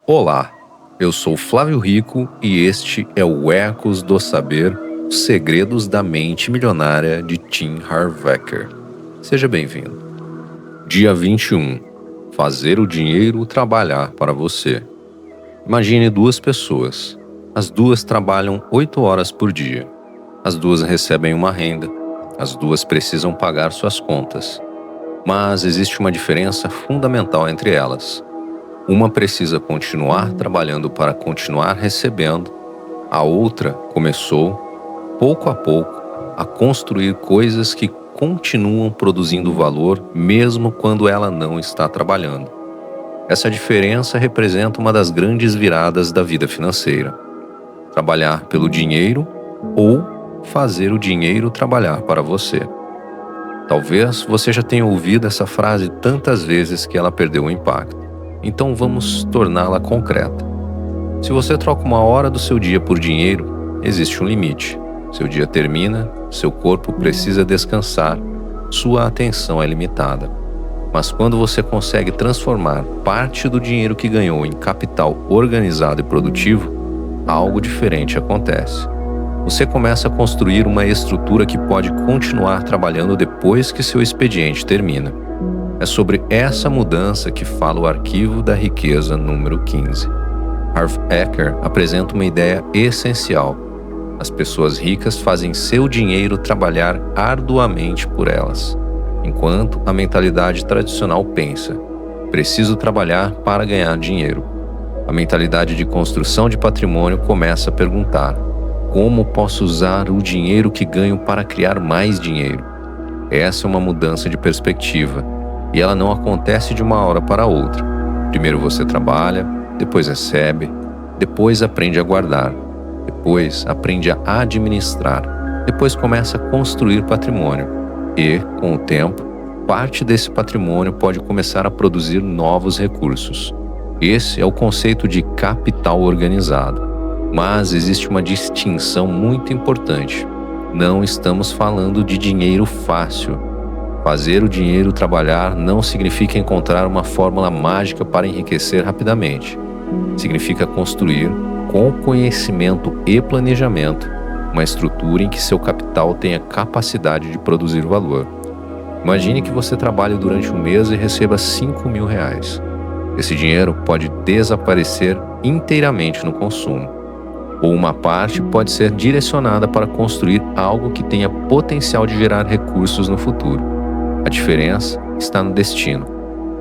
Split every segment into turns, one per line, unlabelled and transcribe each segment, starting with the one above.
Olá, eu sou Flávio Rico e este é o Ecos do Saber, os segredos da mente milionária de Tim Harv Eker. Seja bem-vindo. Dia 21. Fazer o dinheiro trabalhar para você. Imagine duas pessoas. As duas trabalham 8 horas por dia. As duas recebem uma renda. As duas precisam pagar suas contas. Mas existe uma diferença fundamental entre elas. Uma precisa continuar trabalhando para continuar recebendo, a outra começou, pouco a pouco, a construir coisas que continuam produzindo valor mesmo quando ela não está trabalhando. Essa diferença representa uma das grandes viradas da vida financeira. Trabalhar pelo dinheiro ou fazer o dinheiro trabalhar para você. Talvez você já tenha ouvido essa frase tantas vezes que ela perdeu o impacto. Então vamos torná-la concreta. Se você troca uma hora do seu dia por dinheiro, existe um limite. Seu dia termina, seu corpo precisa descansar, sua atenção é limitada. Mas quando você consegue transformar parte do dinheiro que ganhou em capital organizado e produtivo, algo diferente acontece. Você começa a construir uma estrutura que pode continuar trabalhando depois que seu expediente termina. É sobre essa mudança que fala o Arquivo da Riqueza número 15. Harv Eker apresenta uma ideia essencial. As pessoas ricas fazem seu dinheiro trabalhar arduamente por elas, enquanto a mentalidade tradicional pensa: preciso trabalhar para ganhar dinheiro. A mentalidade de construção de patrimônio começa a perguntar: como posso usar o dinheiro que ganho para criar mais dinheiro? Essa é uma mudança de perspectiva. E ela não acontece de uma hora para outra. Primeiro você trabalha, depois recebe, depois aprende a guardar, depois aprende a administrar, depois começa a construir patrimônio. E, com o tempo, parte desse patrimônio pode começar a produzir novos recursos. Esse é o conceito de capital organizado. Mas existe uma distinção muito importante. Não estamos falando de dinheiro fácil. Fazer o dinheiro trabalhar não significa encontrar uma fórmula mágica para enriquecer rapidamente. Significa construir, com conhecimento e planejamento, uma estrutura em que seu capital tenha capacidade de produzir valor. Imagine que você trabalhe durante um mês e receba R$5.000. Esse dinheiro pode desaparecer inteiramente no consumo, ou uma parte pode ser direcionada para construir algo que tenha potencial de gerar recursos no futuro. A diferença está no destino.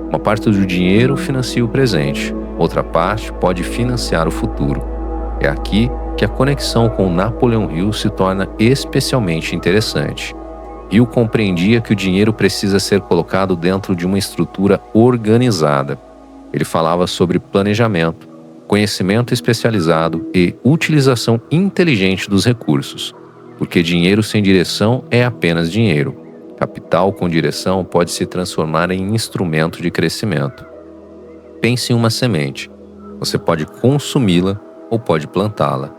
Uma parte do dinheiro financia o presente, outra parte pode financiar o futuro. É aqui que a conexão com Napoleão Hill se torna especialmente interessante. Hill compreendia que o dinheiro precisa ser colocado dentro de uma estrutura organizada. Ele falava sobre planejamento, conhecimento especializado e utilização inteligente dos recursos, porque dinheiro sem direção é apenas dinheiro. Capital com direção pode se transformar em instrumento de crescimento. Pense em uma semente. Você pode consumi-la ou pode plantá-la.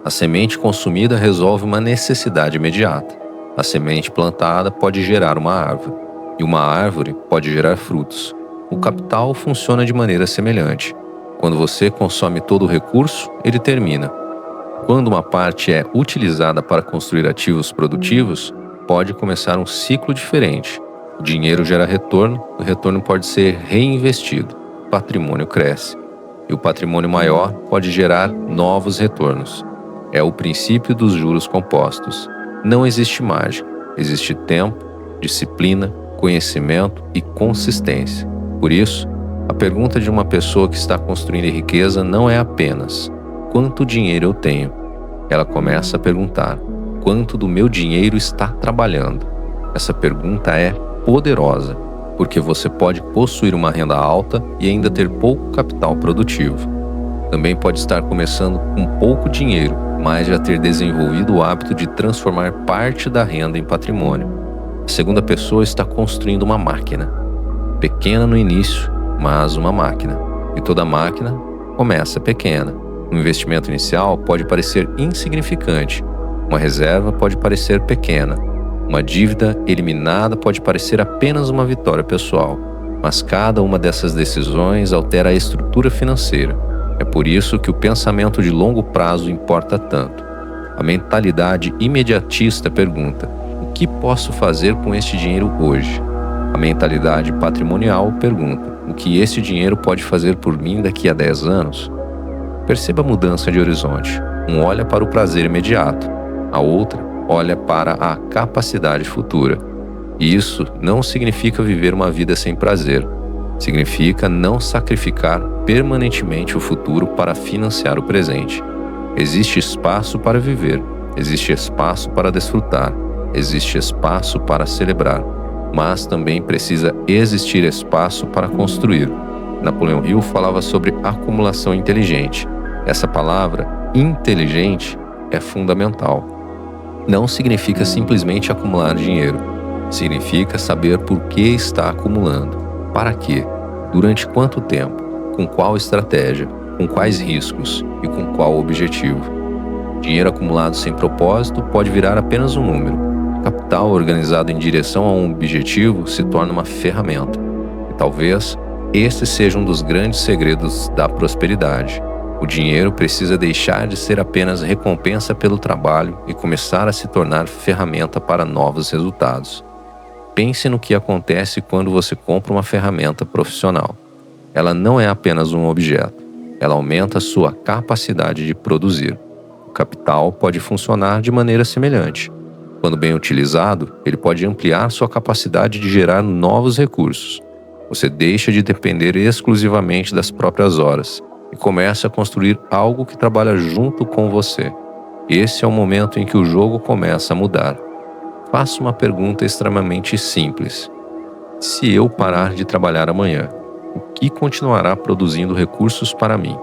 A semente consumida resolve uma necessidade imediata. A semente plantada pode gerar uma árvore. E uma árvore pode gerar frutos. O capital funciona de maneira semelhante. Quando você consome todo o recurso, ele termina. Quando uma parte é utilizada para construir ativos produtivos, pode começar um ciclo diferente. O dinheiro gera retorno, o retorno pode ser reinvestido, o patrimônio cresce. E o patrimônio maior pode gerar novos retornos. É o princípio dos juros compostos. Não existe mágica, existe tempo, disciplina, conhecimento e consistência. Por isso, a pergunta de uma pessoa que está construindo riqueza não é apenas: quanto dinheiro eu tenho? Ela começa a perguntar: quanto do meu dinheiro está trabalhando? Essa pergunta é poderosa, porque você pode possuir uma renda alta e ainda ter pouco capital produtivo. Também pode estar começando com pouco dinheiro, mas já ter desenvolvido o hábito de transformar parte da renda em patrimônio. A segunda pessoa está construindo uma máquina. Pequena no início, mas uma máquina. E toda máquina começa pequena. Um investimento inicial pode parecer insignificante. Uma reserva pode parecer pequena. Uma dívida eliminada pode parecer apenas uma vitória pessoal. Mas cada uma dessas decisões altera a estrutura financeira. É por isso que o pensamento de longo prazo importa tanto. A mentalidade imediatista pergunta: o que posso fazer com este dinheiro hoje? A mentalidade patrimonial pergunta: o que esse dinheiro pode fazer por mim daqui a 10 anos? Perceba a mudança de horizonte. Um olha para o prazer imediato, a outra olha para a capacidade futura. E isso não significa viver uma vida sem prazer. Significa não sacrificar permanentemente o futuro para financiar o presente. Existe espaço para viver, existe espaço para desfrutar, existe espaço para celebrar, mas também precisa existir espaço para construir. Napoleão Hill falava sobre acumulação inteligente. Essa palavra, inteligente, é fundamental. Não significa simplesmente acumular dinheiro. Significa saber por que está acumulando, para quê, durante quanto tempo, com qual estratégia, com quais riscos e com qual objetivo. Dinheiro acumulado sem propósito pode virar apenas um número. Capital organizado em direção a um objetivo se torna uma ferramenta. E talvez este seja um dos grandes segredos da prosperidade. O dinheiro precisa deixar de ser apenas recompensa pelo trabalho e começar a se tornar ferramenta para novos resultados. Pense no que acontece quando você compra uma ferramenta profissional. Ela não é apenas um objeto, ela aumenta a sua capacidade de produzir. O capital pode funcionar de maneira semelhante. Quando bem utilizado, ele pode ampliar sua capacidade de gerar novos recursos. Você deixa de depender exclusivamente das próprias horas e começa a construir algo que trabalha junto com você. Esse é o momento em que o jogo começa a mudar. Faça uma pergunta extremamente simples. Se eu parar de trabalhar amanhã, o que continuará produzindo recursos para mim?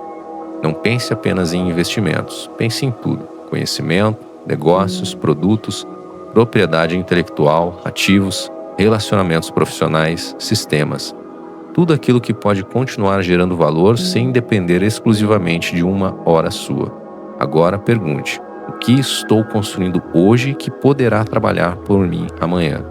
Não pense apenas em investimentos, pense em tudo: conhecimento, negócios, produtos, propriedade intelectual, ativos, relacionamentos profissionais, sistemas. Tudo aquilo que pode continuar gerando valor sem depender exclusivamente de uma hora sua. Agora pergunte: o que estou construindo hoje que poderá trabalhar por mim amanhã?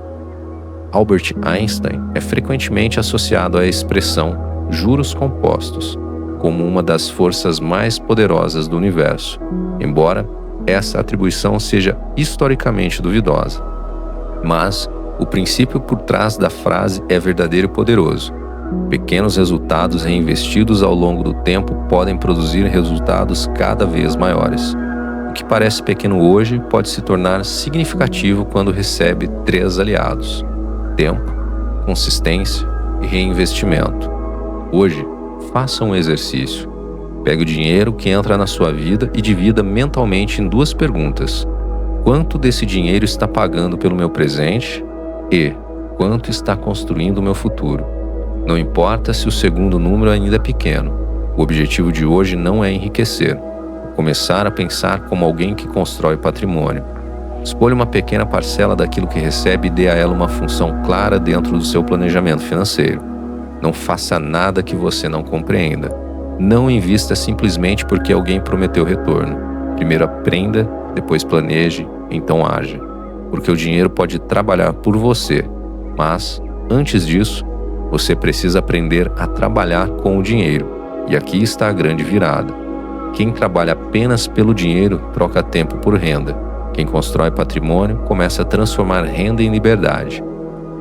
Albert Einstein é frequentemente associado à expressão juros compostos como uma das forças mais poderosas do universo, embora essa atribuição seja historicamente duvidosa. Mas o princípio por trás da frase é verdadeiro e poderoso. Pequenos resultados reinvestidos ao longo do tempo podem produzir resultados cada vez maiores. O que parece pequeno hoje pode se tornar significativo quando recebe 3 aliados: tempo, consistência e reinvestimento. Hoje, faça um exercício. Pegue o dinheiro que entra na sua vida e divida mentalmente em 2 perguntas: quanto desse dinheiro está pagando pelo meu presente e quanto está construindo o meu futuro? Não importa se o segundo número ainda é pequeno. O objetivo de hoje não é enriquecer, é começar a pensar como alguém que constrói patrimônio. Escolha uma pequena parcela daquilo que recebe e dê a ela uma função clara dentro do seu planejamento financeiro. Não faça nada que você não compreenda. Não invista simplesmente porque alguém prometeu retorno. Primeiro aprenda, depois planeje, então haja. Porque o dinheiro pode trabalhar por você, mas, antes disso, você precisa aprender a trabalhar com o dinheiro. E aqui está a grande virada. Quem trabalha apenas pelo dinheiro troca tempo por renda. Quem constrói patrimônio começa a transformar renda em liberdade.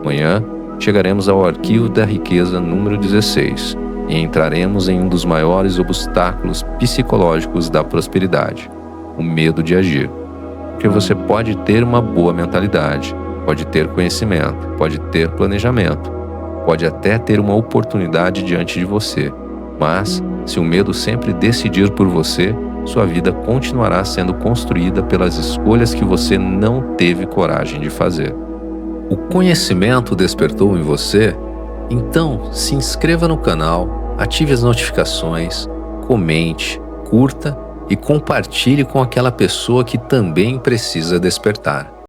Amanhã, chegaremos ao arquivo da riqueza número 16 e entraremos em um dos maiores obstáculos psicológicos da prosperidade: o medo de agir. Porque você pode ter uma boa mentalidade, pode ter conhecimento, pode ter planejamento, pode até ter uma oportunidade diante de você, mas se o medo sempre decidir por você, sua vida continuará sendo construída pelas escolhas que você não teve coragem de fazer. O conhecimento despertou em você? Então, se inscreva no canal, ative as notificações, comente, curta e compartilhe com aquela pessoa que também precisa despertar.